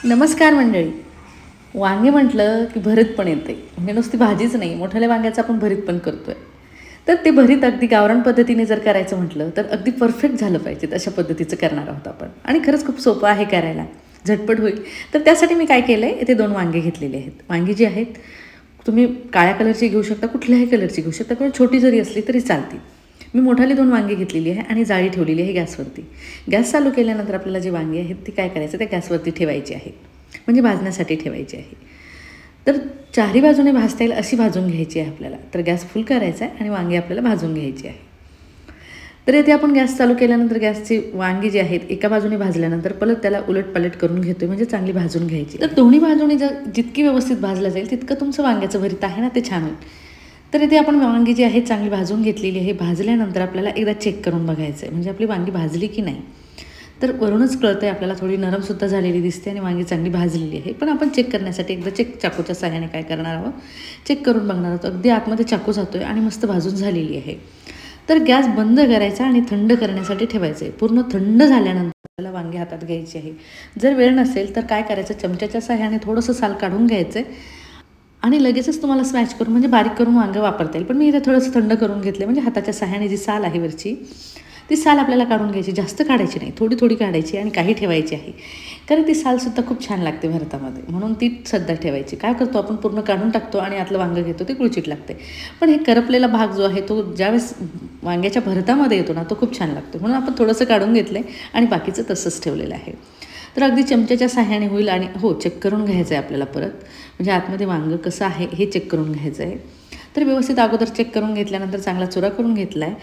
नमस्कार मंडळी. वांगे म्हटलं की भरीत पण येते, म्हणजे नुसती भाजीच नाही, मोठ्याल्या वांग्याचं आपण भरीत पण करतोय. तर ते भरीत अगदी गावरान पद्धतीने जर करायचं म्हटलं तर अगदी परफेक्ट झालं पाहिजे, तशा पद्धतीचं करणार आहोत आपण. आणि खरंच खूप सोपं आहे करायला, झटपट होईल. तर त्यासाठी मी काय केलं आहे, इथे 2 वांगे घेतलेले आहेत. वांगी जी आहेत तुम्ही काळ्या कलरची घेऊ शकता, कुठल्याही कलरची घेऊ शकता, किंवा छोटी जरी असली तरी चालते. मी मोठाली 2 वांगी घेतलेली आहे आणि जाळी ठेवलेली आहे गॅसवरती. गॅस चालू केल्यानंतर आपल्याला जी वांगी आहेत ती काय करायचं, त्या गॅसवरती ठेवायची आहे, म्हणजे भाजण्यासाठी ठेवायची आहे. तर चारही बाजूने भाजता येईल अशी भाजून घ्यायची आहे आपल्याला. तर गॅस फुल करायचा आहे आणि वांगी आपल्याला भाजून घ्यायची आहे. तर इथे आपण गॅस चालू केल्यानंतर गॅसची वांगी जी आहेत एका बाजूने भाजल्यानंतर परत त्याला उलटपालट करून घेतोय, म्हणजे चांगली भाजून घ्यायची. तर दोन्ही बाजूने जर जितकी व्यवस्थित भाजलं जाईल तितकं तुमचं वांग्याचं भरीत आहे ना ते छान होईल. तर इथे आपण वांगी जी आहे चांगली भाजून घेतलेली आहे. भाजल्यानंतर आपल्याला एकदा चेक करून बघायचं आहे, म्हणजे आपली वांगी भाजली की नाही. तर वरूनच कळतं आहे आपल्याला, थोडी नरमसुद्धा झालेली दिसते आणि वांगी चांगली भाजलेली आहे. पण आपण चेक करण्यासाठी एकदा चाकूच्या सहाय्याने काय करणार आहोत, चेक करून बघणार आहोत. अगदी आतमध्ये चाकू जातो आहे आणि मस्त भाजून झालेली आहे. तर गॅस बंद करायचा आणि थंड करण्यासाठी ठेवायचं आहे. पूर्ण थंड झाल्यानंतर आपल्याला वांगी हातात घ्यायची आहे. जर वेळ नसेल तर काय करायचं, चमच्याच्या सहाय्याने थोडंसं साल काढून घ्यायचं आहे आणि लगेचच तुम्हाला स्मॅश करून, म्हणजे बारीक करून वांगं वापरता येईल. पण मी इथे थोडंसं थंड करून घेतले, म्हणजे हाताच्या सहाय्याने जी साल आहे वरची ती साल आपल्याला काढून घ्यायची. जास्त काढायची नाही, थोडी थोडी काढायची आणि काही ठेवायची आहे, कारण ती सालसुद्धा खूप छान लागते भरतामध्ये, म्हणून ती सध्या ठेवायची. काय करतो आपण, पूर्ण काढून टाकतो आणि आतलं वांगं घेतो, ते कुळचिट लागते. पण हे करपलेला भाग जो आहे तो ज्यावेळेस वांग्याच्या भरतामध्ये येतो ना, तो खूप छान लागतो, म्हणून आपण थोडंसं काढून घेतलं आहे आणि बाकीचं तसंच ठेवलेलं आहे. तर अगदी चमच्याच्या सहाय्याने होईल. आणि हो, चेक करून घ्यायचं आहे आपल्याला परत, म्हणजे आतमध्ये वांगं कसं आहे हे चेक करून घ्यायचं आहे. तर व्यवस्थित अगोदर चेक करून घेतल्यानंतर चांगला चुरा करून घेतला आहे.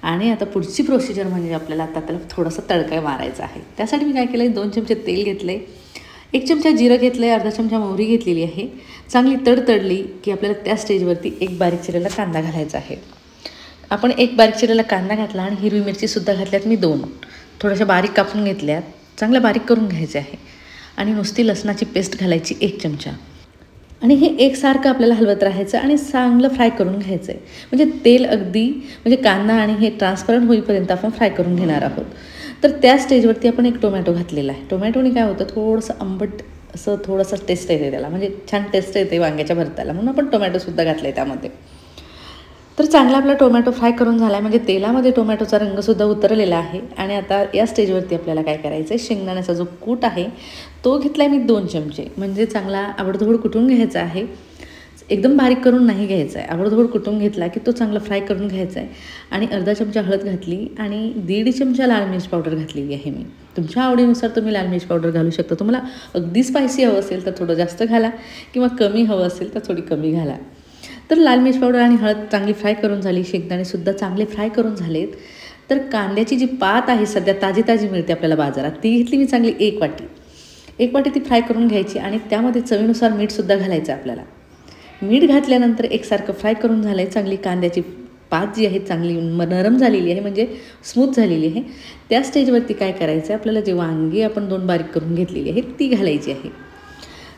आणि आता पुढची प्रोसिजर म्हणजे आपल्याला आता त्याला थोडासा तडका मारायचा आहे. त्यासाठी मी काय केलं आहे, 2 चमचे तेल घेतलं आहे, 1 चमचा जिरं घेतलं आहे, अर्धा चमचा मोहरी घेतलेली आहे. चांगली तडतडली की आपल्याला त्या स्टेजवरती 1 बारीक चिरलेला कांदा घालायचा आहे. आपण 1 बारीक चिरलेला कांदा घातला आणि हिरवी मिरचीसुद्धा घातल्यात मी 2, थोड्याशा बारीक कापून घेतल्यात, चांगल्या बारीक करून घ्यायचे आहे. आणि नुसती लसणाची पेस्ट घालायची 1 चमचा. आणि हे एकसारखं आपल्याला हलवत राहायचं आणि चांगलं फ्राय करून घ्यायचं आहे. म्हणजे तेल अगदी, म्हणजे कांदा आणि हे ट्रान्सपरंट होईपर्यंत आपण फ्राय करून घेणार आहोत. तर त्या स्टेजवरती आपण 1 टोमॅटो घातलेला आहे. टोमॅटोने काय होतं, थोडंसं आंबट असं थोडंसं टेस्ट येते त्याला, म्हणजे छान टेस्ट येते वांग्याच्या भरताला, म्हणून आपण टोमॅटोसुद्धा घातला आहे त्यामध्ये. तर चांगला आपला टोमॅटो फ्राय करून झाला आहे, म्हणजे तेलामध्ये टोमॅटोचा रंगसुद्धा उतरलेला आहे. आणि आता या स्टेजवरती आपल्याला काय करायचं आहे, शेंगदाण्याचा जो कूट आहे तो घेतला आहे मी 2 चमचे, म्हणजे चांगला आवडधोड कुटून घ्यायचा आहे. एकदम बारीक करून नाही घ्यायचा आहे, आवडधोड कुटून घेतला की तो चांगला फ्राय करून घ्यायचा आहे. आणि अर्धा चमचा हळद घातली आणि 1.5 चमचा लाल मिर्च पावडर घातलेली आहे मी. तुमच्या आवडीनुसार तुम्ही लाल मिर्च पावडर घालू शकता. तुम्हाला अगदी स्पायसी हवं असेल तर थोडं जास्त घाला, किंवा कमी हवं असेल तर थोडी कमी घाला. तर लाल मिर्च पावडर आणि हळद चांगली फ्राय करून झाली, शेंगदाणेसुद्धा चांगले फ्राय करून झालेत. तर कांद्याची जी पात आहे सध्या ताजी ताजी मिळते आपल्याला बाजारात, ती घेतली मी चांगली 1 वाटी. 1 वाटी ती फ्राय करून घ्यायची आणि त्यामध्ये चवीनुसार मीठसुद्धा घालायचं आपल्याला. मीठ घातल्यानंतर एकसारखं फ्राय करून झालं आहे. चांगली कांद्याची पात जी आहे चांगली नरम झालेली आहे, म्हणजे स्मूथ झालेली आहे. त्या स्टेजवरती काय करायचं आहे, आपल्याला जे वांगी आपण 2 बारीक करून घेतलेली आहे ती घालायची आहे.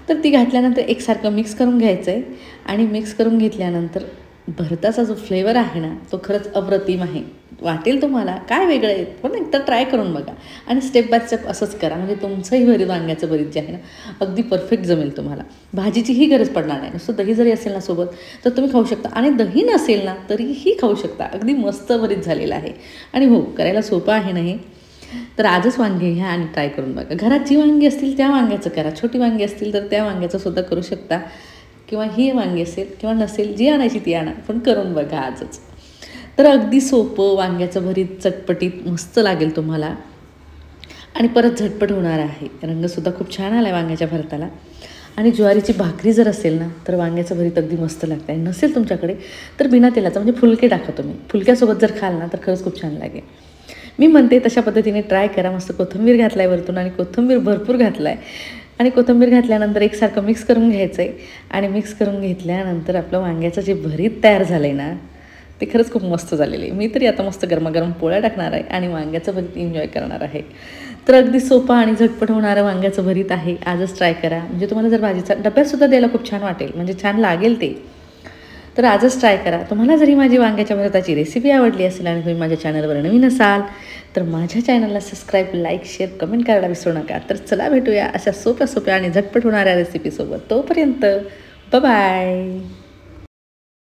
तर ती घातल्यानंतर एकसारखं मिक्स करून घ्यायचं आहे. आणि मिक्स करून घेतल्यानंतर भरताचा जो फ्लेवर आहे ना, तो खरंच अप्रतिम आहे. वाटेल तुम्हाला काय वेगळं आहे, पण एकदा ट्राय करून बघा आणि स्टेप बाय स्टेप असंच करा, म्हणजे तुमचंही भरीत वांग्याचं भरीत जे आहे ना अगदी परफेक्ट जमेल तुम्हाला. भाजीचीही गरज पडणार नाही. नुसतं दही जरी असेल ना सोबत तर तुम्ही खाऊ शकता, आणि दही नसेल ना तरीही खाऊ शकता. अगदी मस्त भरीत झालेलं आहे. आणि हो, करायला सोपं आहे ना हे. तर आजच वांगे घ्या आणि ट्राय करून बघा. घरात जी वांगी असतील त्या वांग्याचं करा, छोटी वांगी असतील तर त्या वांग्याचं सुद्धा करू शकता, किंवा ही वांगी असेल किंवा नसेल, जी आणायची ती आणा, पण करून बघा आजच. तर अगदी सोपं वांग्याचं भरीत, चटपटीत मस्त लागेल तुम्हाला आणि परत झटपट होणार आहे. रंगसुद्धा खूप छान आला आहे वांग्याच्या भरताला. आणि ज्वारीची भाकरी जर असेल ना तर वांग्याचं भरीत अगदी मस्त लागतं आहे. नसेल तुमच्याकडे तर बिना तेलाचं, म्हणजे फुलके टाका तुम्ही, फुलक्यासोबत जर खाल ना तर खरंच खूप छान लागेल. मी म्हणते तशा पद्धतीने ट्राय करा. मस्त कोथिंबीर घातला आहे वरतून, आणि कोथिंबीर भरपूर घातला आहे. आणि कोथिंबीर घातल्यानंतर एकसारखं मिक्स करून घ्यायचं आहे. आणि मिक्स करून घेतल्यानंतर आपलं वांग्याचं जे भरीत तयार झालं आहे ना ते खरंच खूप मस्त झालेलं आहे. मी तरी आता मस्त गरमागरम पोळ्या टाकणार आहे आणि वांग्याचं भरीत एन्जॉय करणार आहे. तर अगदी सोपं आणि झटपट होणारं वांग्याचं भरीत आहे. आजच ट्राय करा, म्हणजे तुम्हाला जर भाजीचा डब्यातसुद्धा द्यायला खूप छान वाटेल, म्हणजे छान लागेल ते. तर आजच ट्राय करा. तुम्हाला जरी माझी वांग्याच्या भरताची रेसिपी आवडली असेल आणि तुम्ही माझ्या चॅनलवर नवीन असाल तर माझ्या चॅनलला सबस्क्राईब, लाईक, शेअर, कमेंट करायला विसरू नका. तर चला भेटूया अशा सोप्या सोप्या आणि झटपट होणाऱ्या रेसिपीसोबत. तोपर्यंत बाय.